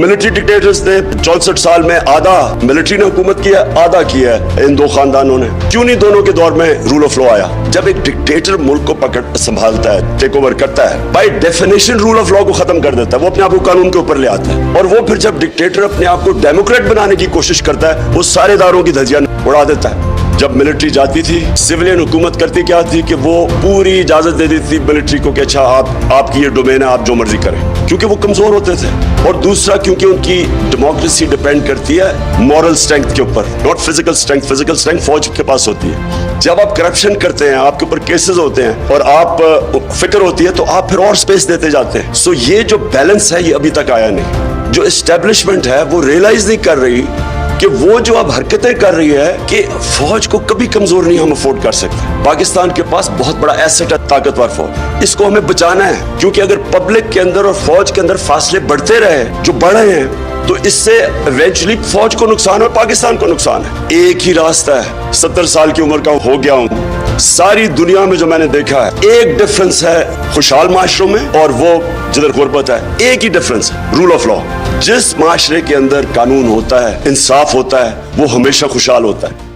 Military dictators ने 64 साल में आधा मिलिट्री ने हुकूमत किया, आधा किया है इन दो खानदानों ने। क्यों नहीं दोनों के दौर में रूल ऑफ लॉ आया? जब एक डिक्टेटर मुल्क को पकड़ संभालता है, टेक ओवर करता है, by definition rule of law को खत्म कर देता है, वो अपने आप को कानून के ऊपर ले आता है। और वो फिर जब डिक्टेटर अपने आप को डेमोक्रेट बनाने की कोशिश करता है, वो सारे दारों की धज्जियां उड़ा देता है। जब मिलिट्री जाती थी, सिविलियन हुकूमत करती क्या थी कि वो पूरी इजाजत दे देती थी मिलिट्री को कि अच्छा आपकी ये डोमेन है, आप जो मर्जी करें, क्योंकि वो कमजोर होते थे। और दूसरा क्योंकि उनकी डेमोक्रेसी डिपेंड करती है मॉरल स्ट्रेंथ के ऊपर, not physical strength. Physical strength फौज के पास होती है। जब आप करप्शन करते हैं, आपके ऊपर केसेस होते हैं और आप फिक्र होती है, तो आप फिर और स्पेस देते जाते हैं। सो ये जो बैलेंस है ये अभी तक आया नहीं। जो एस्टेब्लिशमेंट है वो रियलाइज नहीं कर रही कि वो जो अब हरकतें कर रही है कि फौज को कभी कमजोर नहीं हम अफोर्ड कर सकते। पाकिस्तान के पास बहुत बड़ा एसेट है, ताकतवर फौज, इसको हमें बचाना है। क्योंकि अगर पब्लिक के अंदर और फौज के अंदर फासले बढ़ते रहे जो बढ़ रहे हैं, तो इससे इवेंचुअली फौज को नुकसान और पाकिस्तान को नुकसान है। एक ही रास्ता है, 70 साल की उम्र का हो गया हूं, सारी दुनिया में जो मैंने देखा है, एक डिफरेंस है खुशहाल माशरों में और वो जिधर गुर्बत है, एक ही डिफरेंस है, रूल ऑफ लॉ। जिस माशरे के अंदर कानून होता है, इंसाफ होता है, वो हमेशा खुशहाल होता है।